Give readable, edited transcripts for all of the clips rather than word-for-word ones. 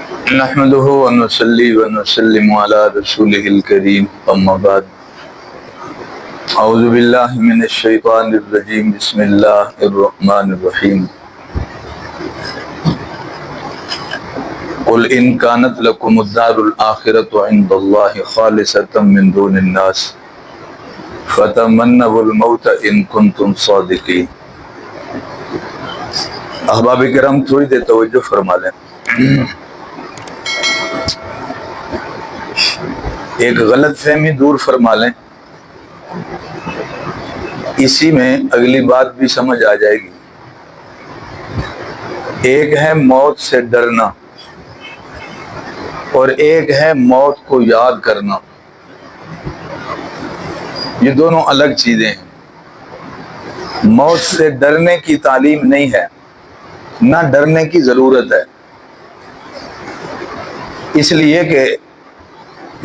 نحمده ونصلي ونسلم على رسوله الكريم اما بعد اعوذ باللہ من الشیطان الرجیم بسم اللہ الرحمن الرحیم قل ان كانت لكم الدار الآخرة عند الله خالصة من دون الناس فتمنوا الموت ان كنتم صادقین۔ احباب کرام تھوڑی دیر توجہ فرما لیں۔ ایک غلط فہمی دور فرما لیں، اسی میں اگلی بات بھی سمجھ آ جائے گی۔ ایک ہے موت سے ڈرنا اور ایک ہے موت کو یاد کرنا، یہ دونوں الگ چیزیں ہیں۔ موت سے ڈرنے کی تعلیم نہیں ہے، نہ ڈرنے کی ضرورت ہے، اس لیے کہ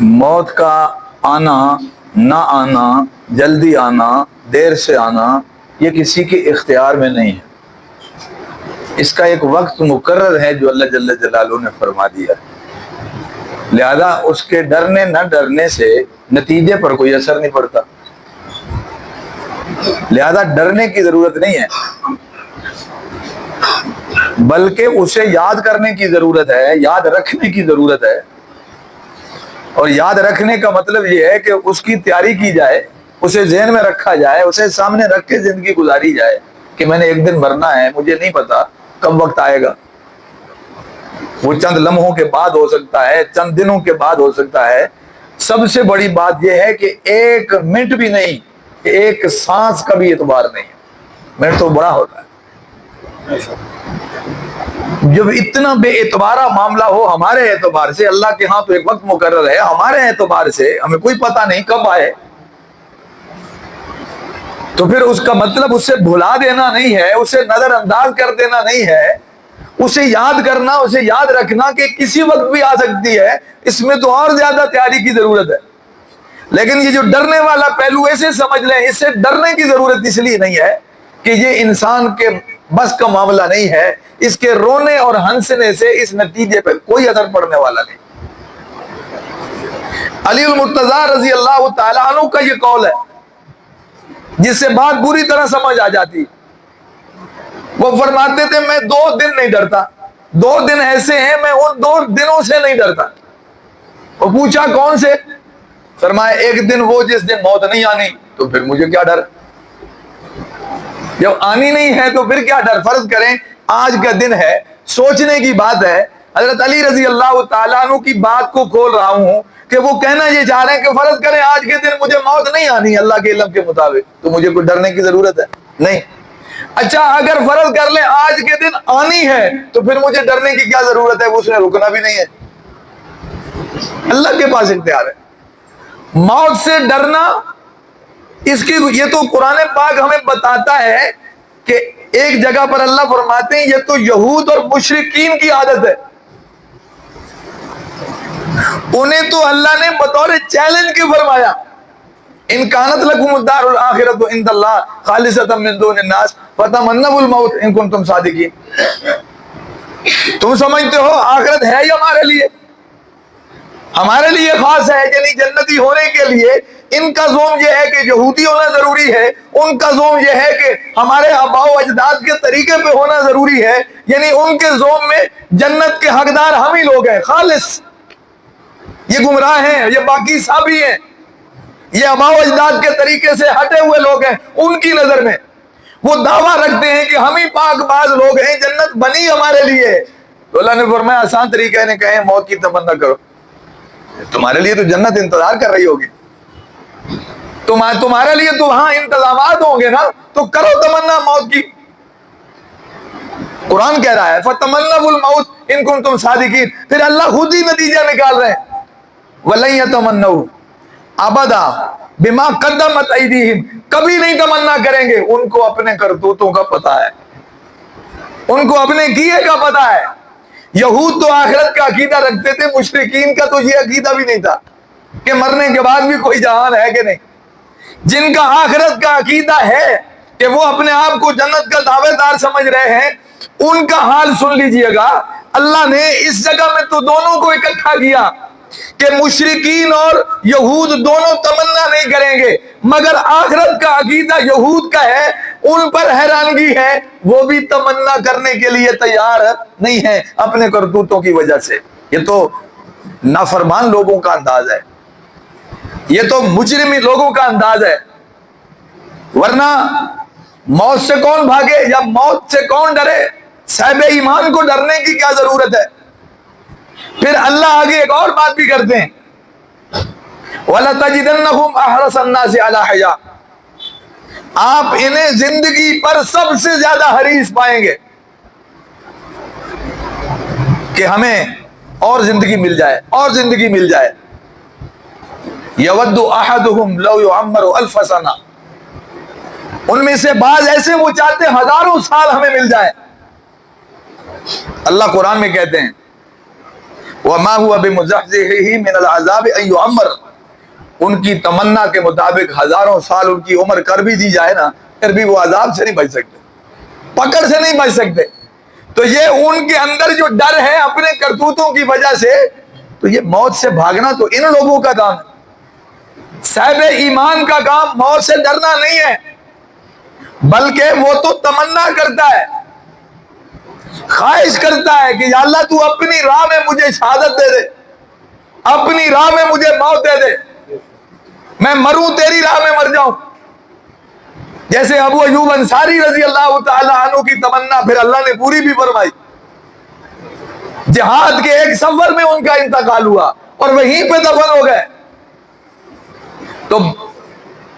موت کا آنا نہ آنا، جلدی آنا دیر سے آنا، یہ کسی کے اختیار میں نہیں ہے۔ اس کا ایک وقت مقرر ہے جو اللہ جل جلالہ نے فرما دیا، لہذا اس کے ڈرنے نہ ڈرنے سے نتیجے پر کوئی اثر نہیں پڑتا، لہذا ڈرنے کی ضرورت نہیں ہے، بلکہ اسے یاد کرنے کی ضرورت ہے، یاد رکھنے کی ضرورت ہے۔ اور یاد رکھنے کا مطلب یہ ہے کہ اس کی تیاری کی جائے، اسے ذہن میں رکھا جائے، اسے سامنے رکھ کے زندگی گزاری جائے کہ میں نے ایک دن مرنا ہے، مجھے نہیں پتا کب وقت آئے گا، وہ چند لمحوں کے بعد ہو سکتا ہے، چند دنوں کے بعد ہو سکتا ہے۔ سب سے بڑی بات یہ ہے کہ ایک منٹ بھی نہیں، ایک سانس کا بھی اعتبار نہیں ہے۔ منٹ تو بڑا ہوتا ہے، جب اتنا بے اعتبارہ معاملہ ہو ہمارے اعتبار سے، اللہ کے ہاں تو ایک وقت مقرر ہے، ہمارے اعتبار سے ہمیں کوئی پتہ نہیں کب آئے، تو پھر اس کا مطلب اسے بھلا دینا نہیں ہے، اسے نظر انداز کر دینا نہیں ہے، اسے یاد کرنا، اسے یاد رکھنا کہ کسی وقت بھی آ سکتی ہے، اس میں تو اور زیادہ تیاری کی ضرورت ہے۔ لیکن یہ جو ڈرنے والا پہلو، ایسے سمجھ لیں اس سے ڈرنے کی ضرورت اس لیے نہیں ہے کہ یہ انسان کے بس کا معاملہ نہیں ہے، اس کے رونے اور ہنسنے سے اس نتیجے پہ کوئی اثر پڑنے والا نہیں۔ علی المرتضیٰ رضی اللہ تعالیٰ عنہ کا یہ قول ہے جس سے بات بری طرح سمجھ آ جاتی۔ وہ فرماتے تھے میں 2 دن نہیں ڈرتا، 2 دن ایسے ہیں میں ان 2 دنوں سے نہیں ڈرتا۔ وہ پوچھا کون سے؟ فرمایا ایک دن وہ جس دن موت نہیں آنی، تو پھر مجھے کیا ڈر، جب آنی نہیں ہے تو پھر کیا ڈر۔ فرض کریں آج کا دن ہے، سوچنے کی بات ہے، حضرت علی رضی اللہ تعالیٰ عنہ کی بات کو کھول رہا ہوں کہ وہ کہنا یہ چاہ رہے ہیں کہ فرض کریں آج کے دن مجھے موت نہیں آنی اللہ کے علم کے مطابق، تو مجھے کوئی ڈرنے کی ضرورت ہے نہیں۔ اچھا اگر فرض کر لیں آج کے دن آنی ہے تو پھر مجھے ڈرنے کی کیا ضرورت ہے، اس نے رکنا بھی نہیں ہے، اللہ کے پاس اختیار ہے۔ موت سے ڈرنا، اس کی یہ تو قرآن پاک ہمیں بتاتا ہے کہ ایک جگہ پر اللہ فرماتے ہیں یہ تو یہود اور مشرکین کی عادت ہے، انہیں تو اللہ نے بطور چیلنج کے فرمایا ان کانت لکم الدار الآخرۃ عند اللہ خالصۃ من دون الناس فتمنوا الموت ان کنتم صادقین۔ تم سمجھتے ہو آخرت ہے ہی ہمارے لیے خاص ہے، یعنی جنتی ہونے کے لیے ان کا زوم یہ ہے کہ یہودی ہونا ضروری ہے، ان کا زوم یہ ہے کہ ہمارے آباء و اجداد کے طریقے پہ ہونا ضروری ہے، یعنی ان کے زوم میں جنت کے حقدار ہم ہی لوگ ہیں، خالص یہ گمراہ ہیں، یہ باقی سابی ہیں، یہ آباء و اجداد کے طریقے سے ہٹے ہوئے لوگ ہیں۔ ان کی نظر میں وہ دعویٰ رکھتے ہیں کہ ہم ہی پاک باز لوگ ہیں، جنت بنی ہمارے لیے۔ تو اللہ نے فرمایا آسان طریقہ نے کہیں موت کی تمنا کرو، تمہارے لیے تو جنت انتظار کر رہی ہوگی، تمہارے لیے تو وہاں انتظامات ہوں گے نا، تو کرو تمنا موت کی۔ قرآن کہہ رہا ہے فَتَمَنَّوُا الْمَوْتَ إِن كُنتُمْ صَادِقِينَ، پھر اللہ خود ہی نتیجہ نکال رہے ہیں وَلَن يَتَمَنَّوْا أَبَدًا بِمَا قَدَّمَتْ أَيْدِيهِمْ، کبھی نہیں تمنا کریں گے، ان کو اپنے کرتوتوں کا پتہ ہے، ان کو اپنے کیے کا پتہ ہے۔ یہود تو آخرت کا عقیدہ رکھتے تھے، مشرکین کا تو یہ عقیدہ بھی نہیں تھا کہ مرنے کے بعد بھی کوئی جہان ہے کہ نہیں۔ جن کا آخرت کا عقیدہ ہے کہ وہ اپنے آپ کو جنت کا دعوے دار سمجھ رہے ہیں، ان کا حال سن لیجئے گا. اللہ نے اس جگہ میں تو دونوں کو اکٹھا کیا کہ مشرکین اور یہود دونوں تمنا نہیں کریں گے، مگر آخرت کا عقیدہ یہود کا ہے، ان پر حیرانگی ہے، وہ بھی تمنا کرنے کے لیے تیار نہیں ہے اپنے کرتوتوں کی وجہ سے. یہ تو نافرمان لوگوں کا انداز ہے، یہ تو مجرمی لوگوں کا انداز ہے. ورنہ موت سے کون بھاگے یا موت سے کون ڈرے؟ صاحب ایمان کو ڈرنے کی کیا ضرورت ہے؟ پھر اللہ آگے ایک اور بات بھی کرتے ہیں، وَلَتَجِدَنَّهُمْ أَحْرَصَ النَّاسِ عَلَىٰ حَيَاءٍ، آپ انہیں زندگی پر سب سے زیادہ حریص پائیں گے کہ ہمیں اور زندگی مل جائے، اور زندگی مل جائے. يَوَدُّ أَحَدُهُمْ لَوْ يُعَمَّرُ أَلْفَ سَنَةٍ، ان میں سے بعض ایسے وہ چاہتے ہیں ہزاروں سال ہمیں مل جائے. اللہ قرآن میں کہتے ہیں وَمَا هُوَ بِمُزَحْزِحِهِ مِنَ الْعَذَابِ أَن يُعَمَّرَ، ان کی تمنا کے مطابق ہزاروں سال ان کی عمر کر بھی دی جائے نا، پھر بھی وہ عذاب سے نہیں بچ سکتے، پکڑ سے نہیں بچ سکتے. تو یہ ان کے اندر جو ڈر ہے اپنے کرتوتوں کی وجہ سے، تو یہ موت سے بھاگنا تو ان لوگوں کا کام ہے. صاحب ایمان کا کام موت سے ڈرنا نہیں ہے، بلکہ وہ تو تمنا کرتا ہے، خواہش کرتا ہے کہ یا اللہ تو اپنی راہ میں مجھے شہادت دے دے، اپنی راہ میں مجھے موت دے دے، میں مروں تیری راہ میں مر جاؤں. جیسے ابو ایوب انصاری رضی اللہ تعالی عنہ کی تمنا پھر اللہ نے پوری بھی فرمائی. جہاد کے ایک سفر میں ان کا انتقال ہوا اور وہیں پہ دفن ہو گئے. تو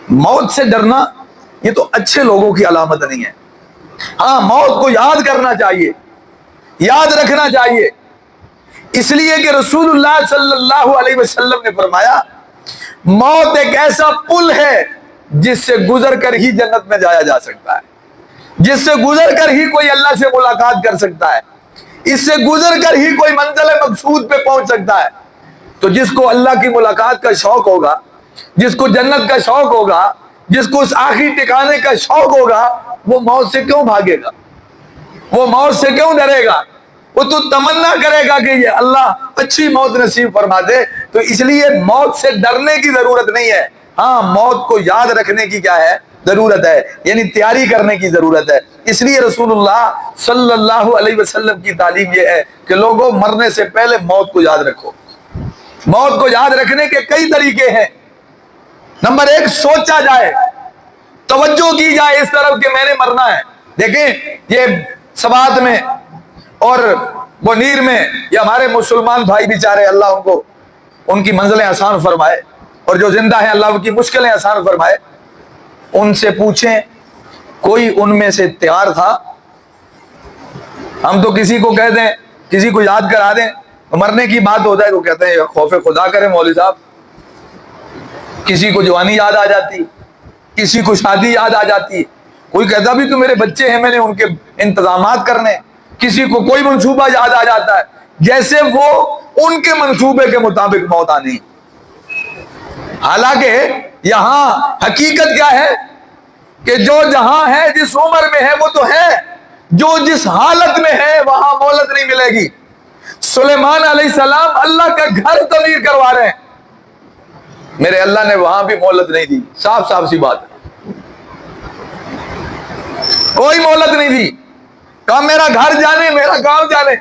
موت سے ڈرنا یہ تو اچھے لوگوں کی علامت نہیں ہے. ہاں موت کو یاد کرنا چاہیے، یاد رکھنا چاہیے، اس لیے کہ رسول اللہ صلی اللہ علیہ وسلم نے فرمایا موت ایک ایسا پل ہے جس سے گزر کر ہی جنت میں جایا جا سکتا ہے، جس سے گزر کر ہی کوئی اللہ سے ملاقات کر سکتا ہے، اس سے گزر کر ہی کوئی منزل مقصود پہ پہنچ سکتا ہے. تو جس کو اللہ کی ملاقات کا شوق ہوگا، جس کو جنت کا شوق ہوگا، جس کو اس آخری ٹھکانے کا شوق ہوگا، وہ موت سے کیوں بھاگے گا؟ وہ موت سے کیوں ڈرے گا؟ وہ تو تمنا کرے گا کہ یہ اللہ اچھی موت نصیب فرما دے. تو اس لیے موت سے ڈرنے کی ضرورت نہیں ہے، ہاں موت کو یاد رکھنے کی کیا ہے ضرورت ہے، یعنی تیاری کرنے کی ضرورت ہے. اس لیے رسول اللہ صلی اللہ علیہ وسلم کی تعلیم یہ ہے کہ لوگوں مرنے سے پہلے موت کو یاد رکھو. موت کو یاد رکھنے کے کئی طریقے ہیں. نمبر ایک، سوچا جائے، توجہ کی جائے اس طرف کہ میں نے مرنا ہے. دیکھیں یہ سوات میں اور بنیر میں یہ ہمارے مسلمان بھائی بیچارے، اللہ ان کو ان کی منزلیں آسان فرمائے، اور جو زندہ ہیں اللہ ان کی مشکلیں آسان فرمائے. ان سے پوچھیں کوئی ان میں سے تیار تھا؟ ہم تو کسی کو کہہ دیں، کسی کو یاد کرا دیں، مرنے کی بات ہو جائے تو کہتے ہیں خوف خدا کرے مولوی صاحب. کسی کو جوانی یاد آ جاتی، کسی کو شادی یاد آ جاتی، کوئی کہتا بھی تو میرے بچے ہیں میں نے ان کے انتظامات کرنے، کسی کو کوئی منصوبہ یاد آ جاتا ہے جیسے وہ ان کے منصوبے کے مطابق موت آنی. حالانکہ یہاں حقیقت کیا ہے کہ جو جہاں ہے، جس عمر میں ہے وہ تو ہے، جو جس حالت میں ہے وہاں مہلت نہیں ملے گی. سلیمان علیہ السلام اللہ کا گھر تعمیر کروا رہے ہیں، میرے اللہ نے وہاں بھی مہلت نہیں دی. صاف صاف سی بات ہے، کوئی مہلت نہیں دی. کہا میرا گھر جانے، میرا گاؤں جانے،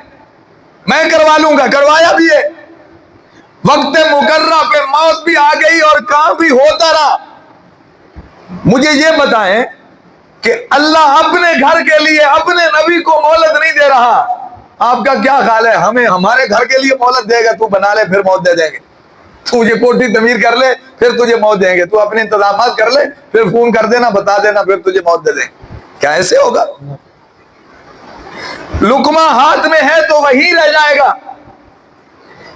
میں کروا لوں گا. کروایا بھی ہے، وقت مقررہ پہ موت بھی آ گئی اور کام بھی ہوتا رہا. مجھے یہ بتائیں کہ اللہ اپنے گھر کے لیے اپنے نبی کو مہلت نہیں دے رہا، آپ کا کیا خیال ہے ہمیں ہمارے گھر کے لیے مہلت دے گا؟ تو بنا لے پھر موت دے دیں گے، تو یہ کوٹھی تعمیر کر لے پھر تجھے موت دیں گے، تو اپنے انتظامات کر لے پھر فون کر دینا بتا دینا پھر تجھے موت دے دیں گے. کیا ایسے ہوگا؟ لقمہ ہاتھ میں ہے تو وہی رہ جائے گا،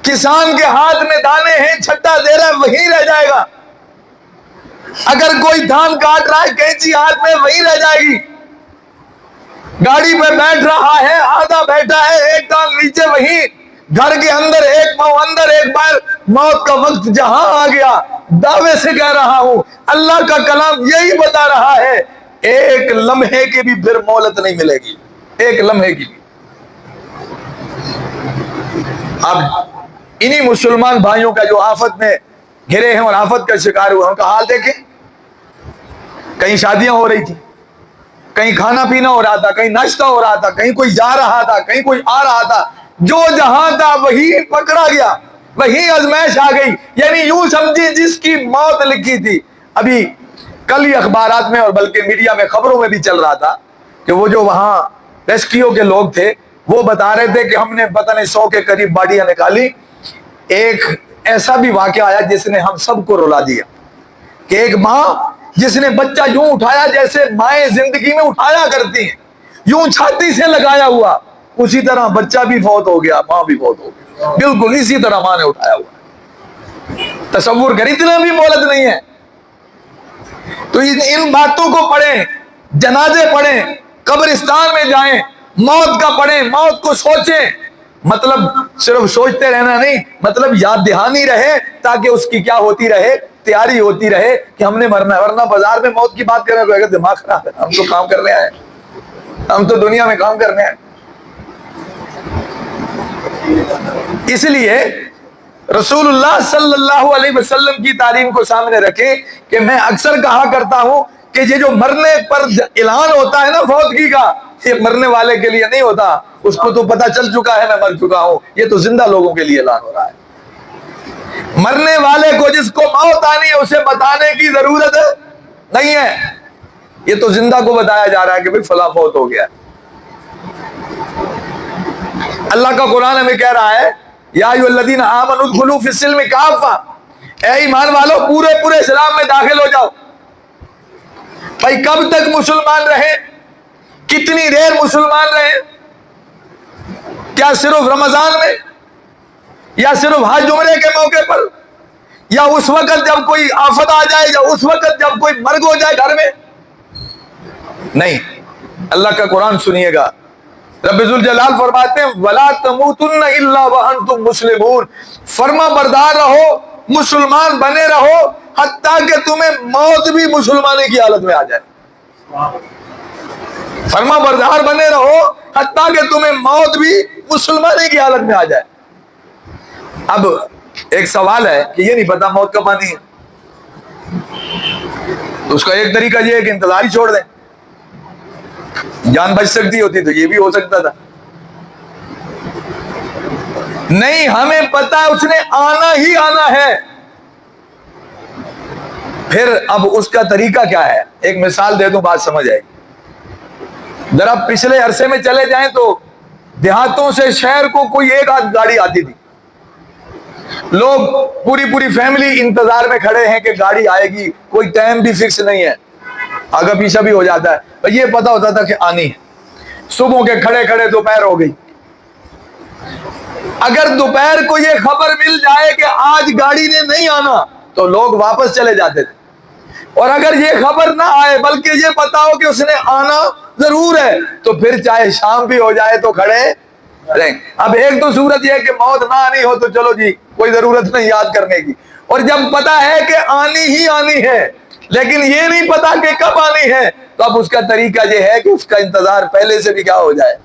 کسان کے ہاتھ میں دانے ہیں چھٹا دے رہا ہے وہی رہ جائے گا. اگر کوئی دھان کاٹ رہا ہے کینچی ہاتھ میں وہی رہ جائے گی. گاڑی پہ بیٹھ رہا ہے آدھا بیٹھا ہے ایک ٹانگ نیچے وہی، گھر کے اندر ایک پاؤں اندر ایک بار، موت کا وقت جہاں آ گیا. دعوے سے کہہ رہا ہوں اللہ کا کلام یہی بتا رہا ہے ایک لمحے کی بھی پھر مہلت نہیں ملے گی، ایک لمحے کی بھی۔ اب انہی مسلمان بھائیوں کا جو آفت میں گھرے ہیں اور آفت کا شکار ہوئے، ان کا حال دیکھیں۔ کہیں شادیاں ہو رہی تھی، کہیں کھانا پینا ہو رہا تھا، کہیں ناشتہ ہو رہا تھا، کہیں کوئی جا رہا تھا، کہیں کوئی آ رہا تھا، جو جہاں تھا وہی پکڑا گیا، وہی آزمائش آ گئی۔ یعنی یوں سمجھی جس کی موت لکھی تھی۔ ابھی کل ہی اخبارات میں اور بلکہ میڈیا میں خبروں میں بھی چل رہا تھا کہ وہ جو وہاں ریسکیو کے لوگ تھے وہ بتا رہے تھے کہ ہم نے پتہ نہیں 100 کے قریب باڈیاں نکالی۔ ایک ایسا بھی واقعہ آیا جس نے ہم سب کو رلا دیا کہ ایک ماں جس نے بچہ یوں اٹھایا جیسے مائیں زندگی میں اٹھایا کرتی ہیں، یوں چھاتی سے لگایا ہوا، اسی طرح بچہ بھی فوت ہو گیا، ماں بھی فوت ہو گئی، بالکل اسی طرح ماں نے اٹھایا ہوا۔ تصور کر، اتنا بھی مہلت نہیں ہے۔ تو ان باتوں کو پڑھیں، جنازے پڑھیں، قبرستان میں جائیں، موت کا پڑھیں، موت کو سوچیں۔ مطلب صرف سوچتے رہنا نہیں، مطلب یاد دہانی رہے تاکہ اس کی کیا ہوتی رہے، تیاری ہوتی رہے کہ ہم نے مرنا ہے۔ ورنہ بازار میں موت کی بات کرنے کو اگر دماغ خراب ہے، ہم تو کام کرنے آئے، ہم تو دنیا میں کام کرنے آئے۔ اس لیے رسول اللہ صلی اللہ علیہ وسلم کی تعلیم کو سامنے رکھیں کہ میں اکثر کہا کرتا ہوں کہ یہ جو مرنے پر اعلان ہوتا ہے نا فوتگی کا، یہ مرنے والے کے لیے نہیں ہوتا، اس کو تو پتہ چل چکا ہے میں مر چکا ہوں، یہ تو زندہ لوگوں کے لیے اعلان ہو رہا ہے۔ مرنے والے کو جس کو موت آنی ہے اسے بتانے کی ضرورت نہیں ہے، یہ تو زندہ کو بتایا جا رہا ہے کہ بھئی فلاں فوت ہو گیا۔ اللہ کا قرآن ہمیں کہہ رہا ہے یا ایھا الذین آمنوا ادخلوا فی السلم کافہ، اے ایمان والو پورے اسلام میں داخل ہو جاؤ۔ بھائی کب تک مسلمان رہے، کتنی دیر مسلمان رہے؟ کیا صرف رمضان میں، یا صرف حج عمرے کے موقع پر، یا اس وقت جب کوئی آفت آ جائے، یا اس وقت جب کوئی مرگ ہو جائے گھر میں؟ نہیں، اللہ کا قرآن سنیے گا، رب ذوالجلال فرماتے ہیں وَلَا تَمُوتُنَّ إِلَّا وَأَنْتُمْ مُسْلِمُونَ، فرما بردار رہو، مسلمان بنے رہو، حتیٰ کہ تمہیں موت بھی مسلمانی کی حالت میں آ جائے۔ فرما بردار بنے رہو حتیٰ کہ تمہیں موت بھی مسلمانی کی حالت میں آ جائے۔ اب ایک سوال ہے کہ یہ نہیں پتا موت کب آنی ہے، تو اس کا ایک طریقہ یہ ہے کہ انتظار ہی چھوڑ دیں، جان بچ سکتی ہوتی تو یہ بھی ہو سکتا تھا۔ نہیں، ہمیں پتا ہے اس نے آنا ہی آنا ہے۔ پھر اب اس کا طریقہ کیا ہے؟ ایک مثال دے دوں، بات سمجھ آئے گی۔ ذرا پچھلے عرصے میں چلے جائیں تو دیہاتوں سے شہر کو کوئی ایک آدھ گاڑی آتی تھی، لوگ پوری فیملی انتظار میں کھڑے ہیں کہ گاڑی آئے گی، کوئی ٹائم بھی فکس نہیں ہے، آگا پیچھا بھی ہو جاتا ہے، یہ پتا ہوتا تھا کہ آنی ہے۔ صبح کے کھڑے دوپہر ہو گئی۔ اگر دوپہر کو یہ خبر مل جائے کہ آج گاڑی نے نہیں آنا تو لوگ واپس چلے جاتے تھے، اور اگر یہ خبر نہ آئے بلکہ یہ پتا ہو کہ اس نے آنا ضرور ہے تو پھر چاہے شام بھی ہو جائے تو کھڑے رہیں۔ اب ایک تو صورت یہ ہے کہ موت نہ آنی ہو تو چلو جی کوئی ضرورت نہیں یاد کرنے کی، اور جب پتا ہے کہ آنی ہی آنی ہے لیکن یہ نہیں پتا کہ کب آنی ہے، تو اب اس کا طریقہ یہ ہے کہ اس کا انتظار پہلے سے بھی کیا ہو جائے،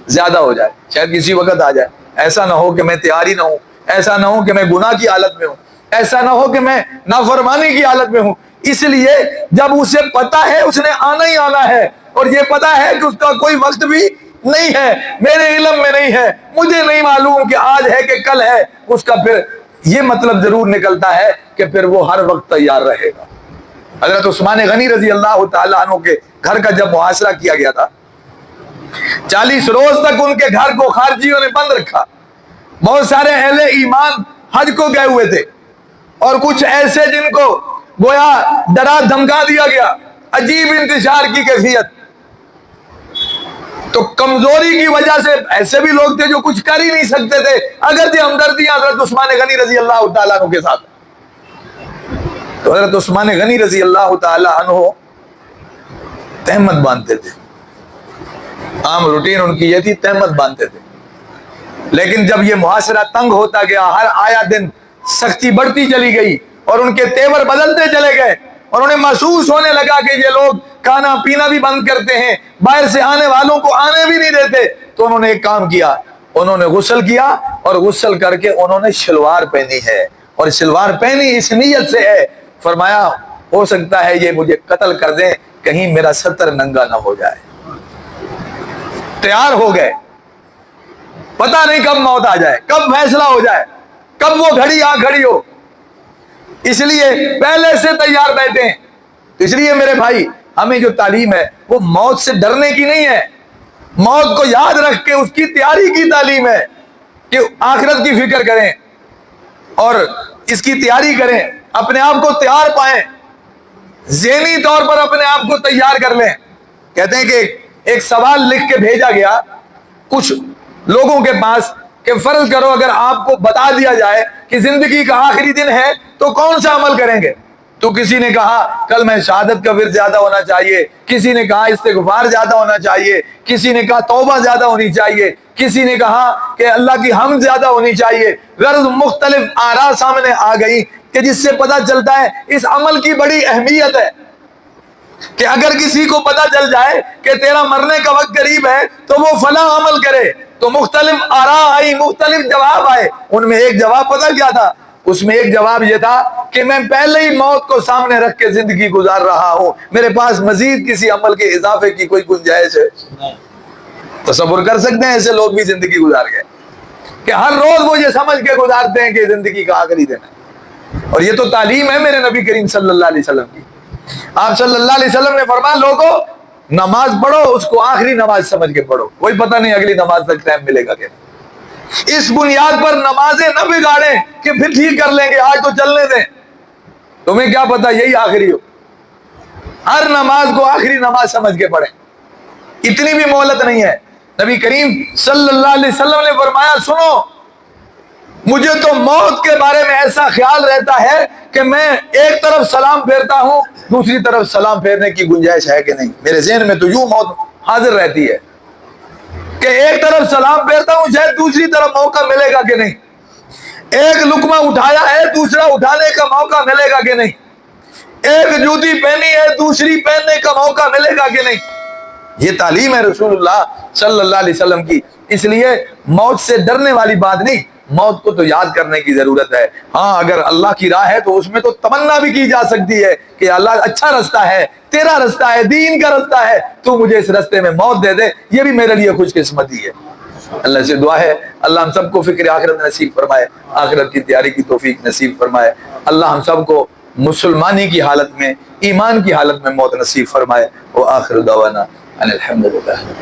زیادہ ہو جائے، شاید کسی وقت آ جائے۔ ایسا نہ ہو کہ میں تیاری نہ ہوں، ایسا نہ ہو کہ میں گناہ کی حالت میں ہوں، ایسا نہ ہو کہ میں نافرمانی کی حالت میں ہوں۔ اس لیے جب اسے پتا ہے اس نے آنا ہی آنا ہے، اور یہ پتا ہے کہ اس کا کوئی وقت بھی نہیں ہے، میرے علم میں نہیں ہے، مجھے نہیں معلوم کہ آج ہے کہ کل ہے، اس کا پھر یہ مطلب ضرور نکلتا ہے کہ پھر وہ ہر وقت تیار رہے گا۔ حضرت عثمان غنی رضی اللہ تعالیٰ عنہ کے گھر کا جب محاصرہ کیا گیا تھا، 40 روز تک ان کے گھر کو خارجیوں نے بند رکھا۔ بہت سارے اہل ایمان حج کو گئے ہوئے تھے، اور کچھ ایسے جن کو گویا ڈرا دھمکا دیا گیا، عجیب انتشار کی کیفیت۔ تو کمزوری کی وجہ سے ایسے بھی لوگ تھے جو کچھ کر ہی نہیں سکتے تھے، اگرچہ ہمدردیاں حضرت عثمان غنی رضی اللہ تعالیٰ عنہ کے ساتھ۔ تو حضرت عثمان غنی رضی اللہ تعالیٰ عنہ تہمت باندھتے تھے، عام روٹین ان کی یہ تھی، تہمت باندھتے تھے۔ لیکن جب یہ محاصرہ تنگ ہوتا گیا، ہر آیا دن سختی بڑھتی چلی گئی، اور ان کے تیور بدلتے چلے گئے، اور انہیں محسوس ہونے لگا کہ یہ لوگ کھانا پینا بھی بند کرتے ہیں، باہر سے آنے والوں کو آنے بھی نہیں دیتے، تو انہوں نے ایک کام کیا، انہوں نے غسل کیا، اور غسل کر کے انہوں نے شلوار پہنی ہے، اور شلوار پہنی اس نیت سے ہے، فرمایا ہو سکتا ہے یہ مجھے قتل کر دیں، کہیں میرا ستر ننگا نہ ہو جائے۔ تیار ہو گئے، پتہ نہیں کب موت آ جائے، کب فیصلہ ہو جائے، کب وہ گھڑی آ کھڑی ہو، اس لیے پہلے سے تیار بیٹھے ہیں۔ اس لیے میرے بھائی، ہمیں جو تعلیم ہے وہ موت سے ڈرنے کی نہیں ہے، موت کو یاد رکھ کے اس کی تیاری کی تعلیم ہے، کہ آخرت کی فکر کریں اور اس کی تیاری کریں، اپنے آپ کو تیار پائیں، ذہنی طور پر اپنے آپ کو تیار کر لیں۔ کہتے ہیں کہ ایک سوال لکھ کے بھیجا گیا کچھ لوگوں کے پاس کہ فرض کرو اگر آپ کو بتا دیا جائے کہ زندگی کا آخری دن ہے تو کون سا عمل کریں گے؟ تو کسی نے کہا کلمہ شہادت کا ورد زیادہ ہونا چاہیے، کسی نے کہا استغفار زیادہ ہونا چاہیے، کسی نے کہا توبہ زیادہ ہونی چاہیے، کسی نے کہا کہ اللہ کی حمد زیادہ ہونی چاہیے۔ غرض مختلف آراء سامنے آ گئی کہ جس سے پتہ چلتا ہے اس عمل کی بڑی اہمیت ہے، کہ اگر کسی کو پتہ چل جائے کہ تیرا مرنے کا وقت قریب ہے تو وہ فلاں عمل کرے۔ تو مختلف آراء آئی، مختلف جواب آئے، ان میں ایک جواب پتہ کیا تھا؟ اس میں ایک جواب یہ تھا کہ میں پہلے ہی موت کو سامنے رکھ کے زندگی گزار رہا ہوں، میرے پاس مزید کسی عمل کے اضافے کی کوئی گنجائش ہے؟ تصور کر سکتے ہیں ایسے لوگ بھی زندگی گزار گئے کہ ہر روز وہ یہ سمجھ کے گزارتے ہیں کہ زندگی کا آخری دن ہے۔ اور یہ تو تعلیم ہے میرے نبی کریم صلی اللہ علیہ وسلم کی۔ آپ صلی اللہ علیہ وسلم نے فرمایا لوگوں نماز پڑھو، اس کو آخری نماز سمجھ کے پڑھو، کوئی پتہ نہیں اگلی نماز تک ٹائم ملے گا کہ نہیں۔ اس بنیاد پر نمازیں نہ بگاڑیں کہ پھر ٹھیک کر لیں گے، آج تو چلنے دیں، تمہیں کیا پتہ یہی آخری ہو۔ ہر نماز کو آخری نماز سمجھ کے پڑھیں، اتنی بھی مہلت نہیں ہے۔ نبی کریم صلی اللہ علیہ وسلم نے فرمایا سنو، مجھے تو موت کے بارے میں ایسا خیال رہتا ہے کہ میں ایک طرف سلام پھیرتا ہوں، دوسری طرف سلام پھیرنے کی گنجائش ہے کہ نہیں۔ میرے ذہن میں تو یوں موت حاضر رہتی ہے کہ ایک طرف سلام پھیرتا ہوں، شاید دوسری طرف موقع ملے گا کہ نہیں، ایک لقمہ اٹھایا ہے دوسرا اٹھانے کا موقع ملے گا کہ نہیں، ایک جوتی پہنی ہے دوسری پہننے کا موقع ملے گا کہ نہیں۔ یہ تعلیم ہے رسول اللہ صلی اللہ علیہ وسلم کی۔ اس لیے موت سے ڈرنے والی بات نہیں، موت کو تو یاد کرنے کی ضرورت ہے۔ ہاں اگر اللہ کی راہ ہے تو اس میں تو تمنا بھی کی جا سکتی ہے کہ اللہ اچھا رستہ ہے، تیرا رستہ ہے، دین کا رستہ ہے، تو مجھے اس رستے میں موت دے دے، یہ بھی میرے لیے خوش قسمتی ہے۔ اللہ سے دعا ہے اللہ ہم سب کو فکر آخرت نصیب فرمائے، آخرت کی تیاری کی توفیق نصیب فرمائے، اللہ ہم سب کو مسلمانی کی حالت میں، ایمان کی حالت میں موت نصیب فرمائے۔ وآخر دعوانا ان الحمدللہ۔